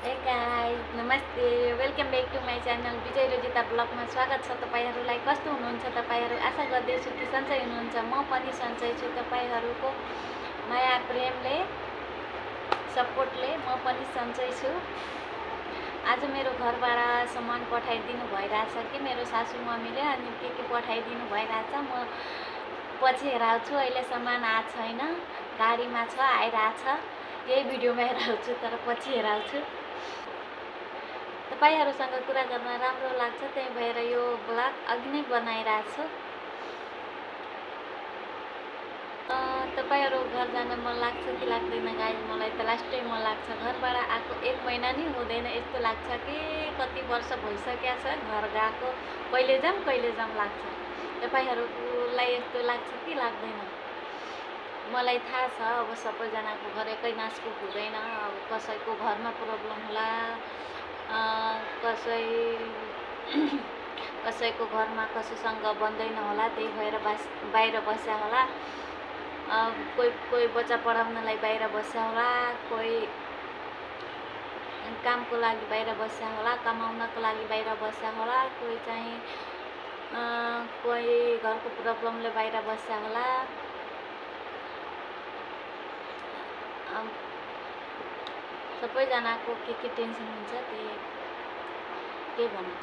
हे गाइस नमस्ते welcome back to my channel Vijay Rojita ब्लगमा स्वागत छ। तपाईहरुलाई कस्तो हुनुहुन्छ तपाईहरु? आशा गर्दैछु कि सन्चै हुनुहुन्छ। म पनि सन्चै छु। तपाईहरुको माया प्रेमले सपोर्टले म पनि सन्चै छु। आज मेरो घरबाट सामान पठाइदिनु भइराछ कि मेरो सासू मम्मीले अनि के पठाइदिनु भइराछ। म पछि हेराउँछु। अहिले सामान आएको छैन, गाडीमा छ, आइराछ। यही भिडियोमा हेराउँछु तर पछि हेराउँछु। तपाईहरुसँग कुरा गर्न राम्रो लाग्छ, त्यही भएर यो ब्लग अघि नै बनाइराछु। तपाईहरु घर जान मन लाग्छ कि लाग्दैन गाइस? मलाई त लास्टै मन लाग्छ। घरबाट आएको 1 महिना नि हुँदैन यस्तो लाग्छ कि कति वर्ष भइसक्या छ घर गएको। कहिले जाम लाग्छ। तपाईहरुलाई यस्तो लाग्छ कि लाग्दैन? मलाई थाहा छ अब सबैजनाको घर एकै नासको हुँदैन। अब कसैको घरमा प्रब्लम होला, कसैको घरमा कसैसँग बन्दैन होला, त्यही भएर बाहिर बस्या होला। कोही बच्चा पढाउनलाई बाहिर बस्या होला, कोही कामको लागि बाहिर बस्या होला, कमाउनको लागि बाहिर बस्या होला, कोही चाहिँ कोही घरको प्रब्लमले बाहिर बस्या होला। सबैजनाको के टेन्सन हुन्छ के भन्नु।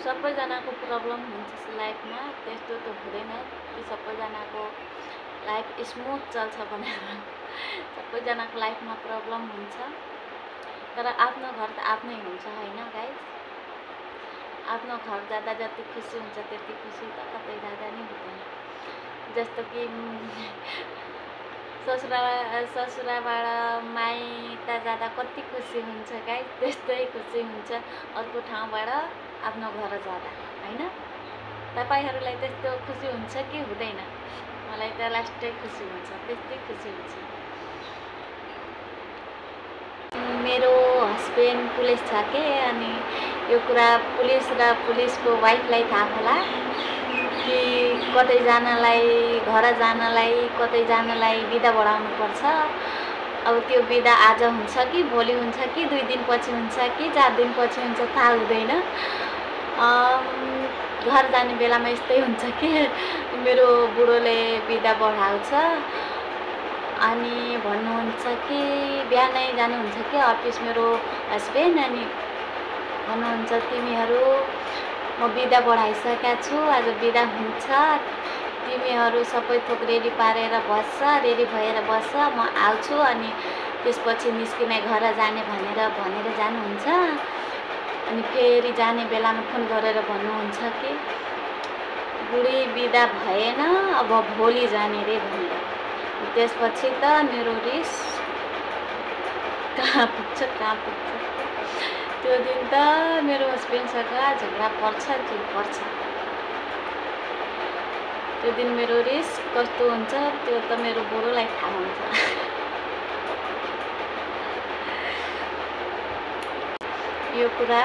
सबैजनाको प्रब्लम हुन्छ लाइफमा, त्यस्तो त हुँदैन कि सबैजनाको लाइफ स्मुथ चल्छ भनेर। सबैजनाको लाइफमा प्रब्लम हुन्छ, तर आफ्नो घर त आफ्नै हुन्छ हैन गाइस? आफ्नो घर जाँदा जति खुसी हुन्छ त्यति खुसी त कतै जाँदा नि हुँदैन। जस्तो कि ससुराबाट माइत जाँदा कति खुसी हुन्छ गाइस, त्यस्तै खुसी हुन्छ अर्को ठाउँबाट आफ्नो घर जाँदा हैन? तपाईहरुलाई त्यस्तो खुसी हुन्छ कि हुँदैन? मलाई त लास्टै खुसी हुन्छ, त्यस्तै खुसी हुन्छ। मेरो हस्बेन्ड पुलिस छ के, अनि यो कुरा पुलिस र पुलिसको वाइफलाई थाहा होला कि कतै जानलाई, घर जानलाई, कतै जानलाई बिदा बढाउनु पर्छ। अब त्यो बिदा आज हुन्छ कि भोलि हुन्छ कि 2 दिनपछि हुन्छ कि 4 दिनपछि हुन्छ थाहा हुँदैन। घर जाने बेलामा यस्तै हुन्छ कि मेरो बुढोले बिदा बढाउँछ अनि भन्नुहुन्छ कि बिहानै जानुहुन्छ कि अफिस मेरो हस्बेन्ड, अनि भन्नुहुन्छ तिमीहरू म बिदा बढाइसकेका छु, आज बिदा हुन्छ, तिमीहरू सबै थोक रेडी पारेर बस्छ, रेडी भएर बस्छ, म आउँछु अनि त्यसपछि निस्किने घर जाने भनेर जानुहुन्छ। अनि फेरि जाने बेलामा फोन गरेर भन्नुहुन्छ कि बुढी बिदा भएन, अब भोलि जाने रे भनेर। त्यसपछि त मेरो रिस कहाँ पुग्छ। त्यो दिन त मेरो हस्बेन्डसँग झगडा पर्छ। त्यो दिन मेरो रिस कस्तो हुन्छ त्यो त मेरो बुढोलाई थाहा हुन्छ। यो कुरा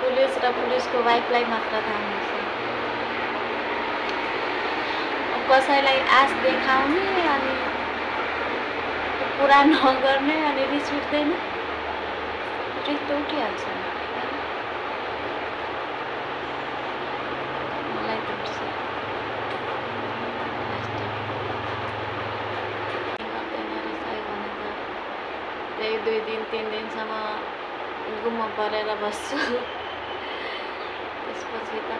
पुलिस र पुलिसको वाइफलाई मात्र थाहा हुन्छ। कसैलाई आश देखाउने अनि पुरा नगर्ने अनि रिस उठ्दैन, रिस त उठिहाल्छ। मलाई त उठ्छ। त्यही 2 दिन 3 दिनसम्म गुम्म परेर बस्छु। त्यसपछि त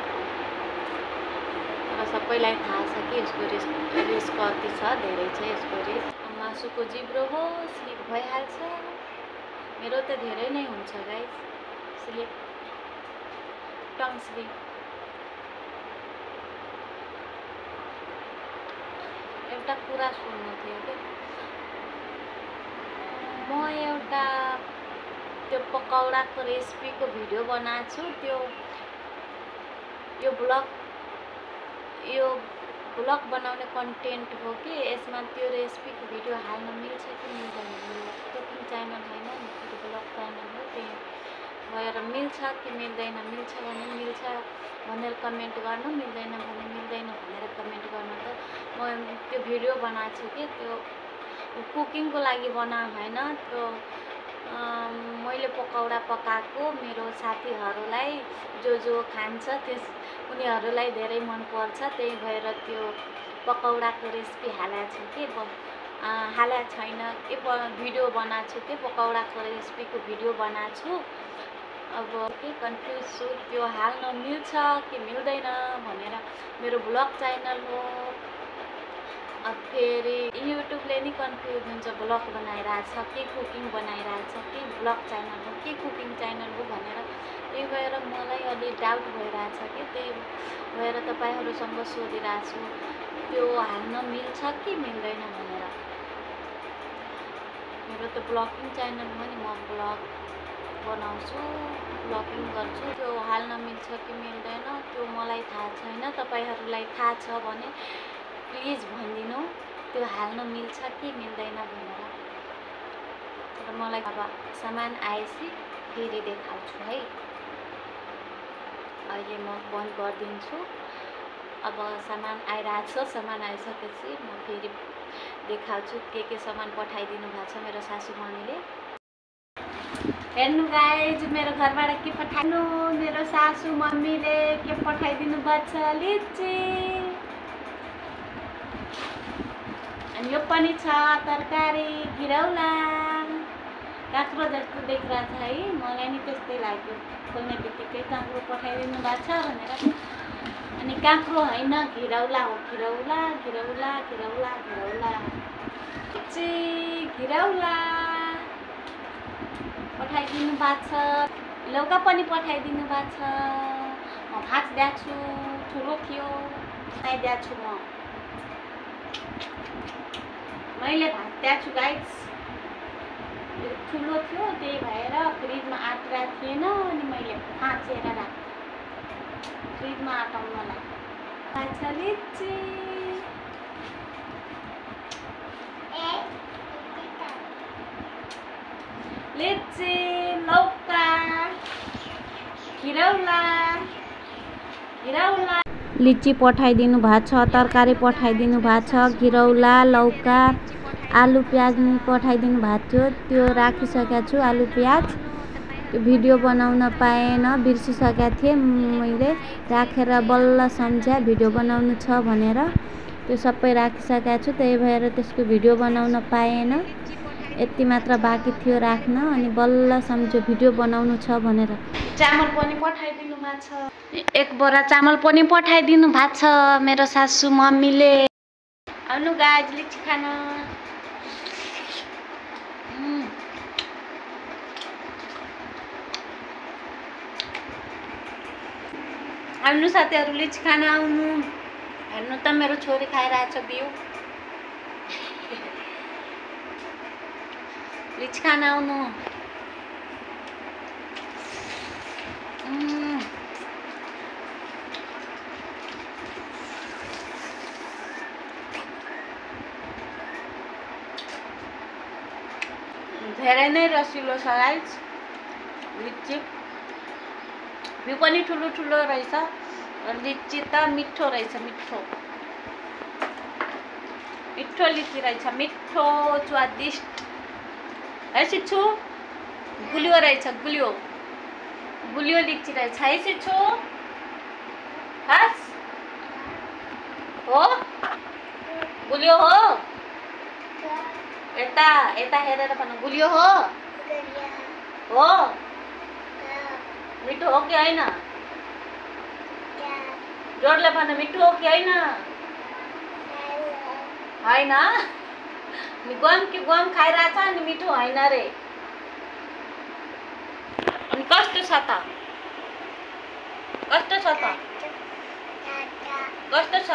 सबैलाई थाहा छ कि यसको रिस कति छ, धेरै छ यसको रिस। मासुको जिब्रो हो, स्लिप भइहाल्छ। मेरो त धेरै नै हुन्छ गाइस, स्लिप, टङ स्लिप। एउटा कुरा सुन्नु थियो कि म एउटा त्यो पकौडाको रेसिपीको भिडियो बनाएको छु। यो ब्लग बनाउने कन्टेन्ट हो कि यसमा त्यो रेसिपीको भिडियो हाल्न मिल्छ कि मिल्दैन? कुकिङ च्यानल होइन नि, ब्लग च्यानल हो, त्यही भएर मिल्छ कि मिल्दैन? मिल्छ भने मिल्छ भनेर कमेन्ट गर्नु, मिल्दैन भने मिल्दैन भनेर कमेन्ट गर्नु। त म त्यो भिडियो बनाएको छु कि त्यो कुकिङको लागि बनाएको होइन। त्यो मैले त्यो पकौडा पकाएको मेरो साथीहरूलाई जो खान्छ उनीहरूलाई धेरै मन पर्छ। त्यही भएर त्यो पकौडाको रेसिपी हालेको छु कि हालेको छैन के भिडियो बनाएको छु कि पकौडाको रेसिपीको भिडियो बनाएको छु। अब के कन्फ्युज छु त्यो हाल्न मिल्छ कि मिल्दैन भनेर। मेरो ब्लग च्यानल हो, अब फेरि युट्युबले नि कन्फ्युज हुन्छ ब्लग बनाइरहेछ कि कुकिङ बनाइरहेछ कि ब्लग च्यानल हो कि कुकिङ च्यानल हो भनेर। त्यही भएर मलाई अलि डाउट भइरहेछ कि त्यही भएर तपाईँहरूसँग सोधिरहेको छु त्यो हाल्न मिल्छ कि मिल्दैन भनेर। मेरो त ब्लगिङ च्यानल हो नि, म ब्लग बनाउँछु, ब्लगिङ गर्छु। त्यो हाल्न मिल्छ कि मिल्दैन त्यो मलाई थाहा छैन। तपाईँहरूलाई थाहा छ भने प्लिज भनिदिनु त्यो हाल्न मिल्छ कि मिल्दैन भनेर। तर मलाई अब सामान आएपछि फेरि देखाउँछु है। अहिले म बन्द गरिदिन्छु। अब सामान आइरहेछ, सामान आइसकेपछि म फेरि देखाउँछु के सामान पठाइदिनु भएको छ मेरो सासू मम्मीले। हेर्नु गाइज मेरो घरबाट के पठाइनु, मेरो सासू मम्मीले के पठाइदिनु भएको छ, लिची। अनि यो पनि छ तरकारी घिरौला। काँक्रो जस्तो देखिरहेको छ है, मलाई नि त्यस्तै लाग्यो। खोल्ने बित्तिकै काँक्रो पठाइदिनु भएको छ भनेर। अनि काँक्रो होइन घिरौला हो, घिरौला घिरौला घिरौला घिरौला घिरौला पठाइदिनु भएको छ। लौका पनि पठाइदिनु भएको छ। म भाँचिदिएको छु, ठुलो थियो खाइदिएको छु। मैले भाँचिदिएको छु गाइज, ठुलो थियो त्यही भएर फ्रिजमा आँटिरहेको थिएन। अनि मैले भाँचेर राखेँ फ्रिजमा आँटाउनलाई। अच्छा लिची लिची लौका घिरौला घिरौला लिची पठाइदिनु भएको छ, तरकारी पठाइदिनु भएको छ, घिरौला लौका आलु प्याज पठाइदिनु भएको थियो। त्यो राखिसकेको छु आलु प्याज। त्यो भिडियो बनाउन पाएन, बिर्सिसकेको थिएँ मैले, राखेर बल्ल सम्झ्या भिडियो बनाउनु छ भनेर। त्यो सबै राखिसकेको छु, त्यही भएर त्यसको भिडियो बनाउन पाएन। यति मात्र बाँकी थियो राख्न, अनि बल्ल सम्झ्यो भिडियो बनाउनु छ भनेर। चामल पनि पठाइदिनु भएको छ, एक बोरा चामल पनि पठाइदिनु भएको छ मेरो सासू मम्मीले। आउनु गाइज लिची खान। आउनु साथीहरू लिची खान आउनु। हेर्नु त मेरो छोरी खाइरहेछ बिउ। लिची खान आउनु। धेरै नै रसिलो छ गाइज लिची। बिउ पनि ठुलो ठुलो रहेछ। लिची त मिठो रहेछ, मिठो मिठो लिची रहेछ, मिठो स्वादिष्ट है सिच्छु। गुलियो रहेछ, गुलियो गुलियो लिची रहेछ है सिच्छु। हस् हो गुलियो हो। यता यता हेरेर भन गुलियो हो। हो मिठो हो कि होइन? जोडले भन मिठो हो कि होइन? होइन गम कि गम खाइरहेछ अनि मिठो होइन रे। अनि कस्तो छ त? कस्तो छ त? कस्तो छ?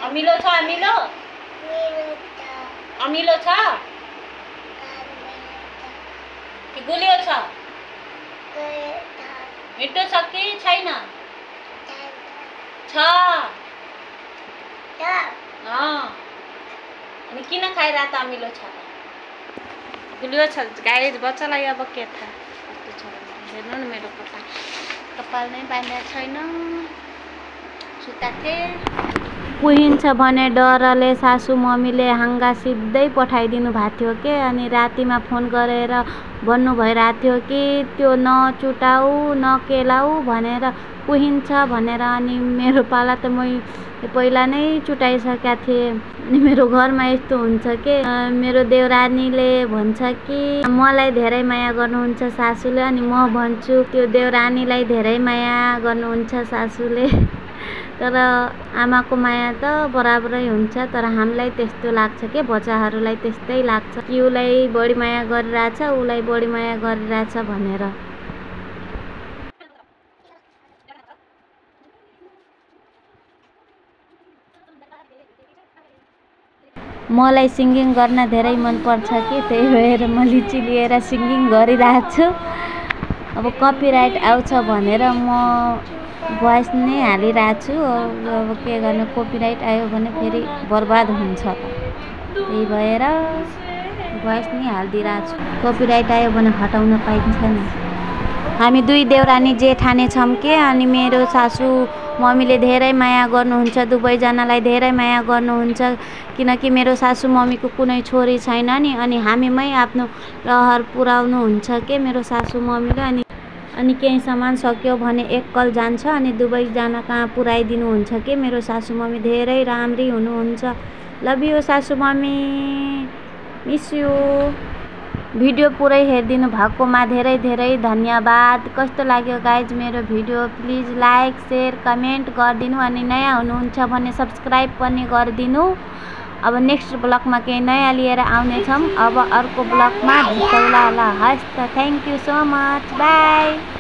अमिलो छ? अमिलो अमिलो छ कि गुलियो छ? मिठो छ कि छैन? छ। अनि किन खाइरहेको त अमिलो छ? गुलियो छ गाइज। बच्चालाई अब के थाहा कस्तो छ। हेर्नु न मेरो कपाल नै बाँधेको छैन, सुता थिएँ। पुहिन्छ भने डरले सासू मम्मीले हाँगा सिधै पठाइदिनु भएको थियो के। अनि रातिमा फोन गरेर भन्नु भइरहेको थियो कि त्यो नचुटाऊ नकेलाऊ भनेर कुहिन्छ भनेर। अनि मेरो पाला त मैले पहिला नै चुटाइसकेका थिएँ। अनि मेरो घरमा यस्तो हुन्छ कि मेरो देवरानीले भन्छ कि मलाई धेरै माया गर्नुहुन्छ सासूले, अनि म भन्छु त्यो देवरानीलाई धेरै माया गर्नुहुन्छ सासूले। तर आमाको माया त बराबरै हुन्छ, तर हामीलाई त्यस्तो लाग्छ कि बच्चाहरूलाई त्यस्तै लाग्छ कि उसलाई बढी माया गरिरहेछ उसलाई बढी माया गरिरहेछ भनेर। मलाई सिङ्गिङ गर्न धेरै मनपर्छ कि त्यही भएर म लिची लिएर सिङ्गिङ गरिरहेछु। अब कपिराइट आउँछ भनेर म भोइस नै हालिरहेको छु। अब के गर्ने, कपिराइट आयो भने फेरि बर्बाद हुन्छ, त्यही भएर भोइस नै हालिदिइरहेको छु। कपिराइट आयो भने हटाउन पाइन्छ नि। हामी दुई देवरानी जेठानी छौँ के, अनि मेरो सासू मम्मीले धेरै माया गर्नुहुन्छ, दुवैजनालाई धेरै माया गर्नुहुन्छ किनकि मेरो सासू मम्मीको कुनै छोरी छैन नि। अनि हामीमै आफ्नो रहर पुर्याउनुहुन्छ के मेरो सासू मम्मीले। अनि केही सामान सक्यो भने एकल जान्छ अनि दुवैजना कहाँ पुर्याइदिनुहुन्छ कि मेरो सासू मम्मी धेरै राम्री हुनुहुन्छ। लभ यु सासू मम्मी, मिस यु। भिडियो पुरै हेरिदिनु भएकोमा धेरै धेरै धन्यवाद। कस्तो लाग्यो गाइज मेरो video? Please like share comment गरिदिनु, अनि नयाँ हुनुहुन्छ भने सब्सक्राइब पनि गरिदिनु। अब नेक्स्ट ब्लगमा केही नयाँ लिएर आउनेछौँ। अब अर्को ब्लगमा भेटौँला। ल हस् त, thank you so much, by.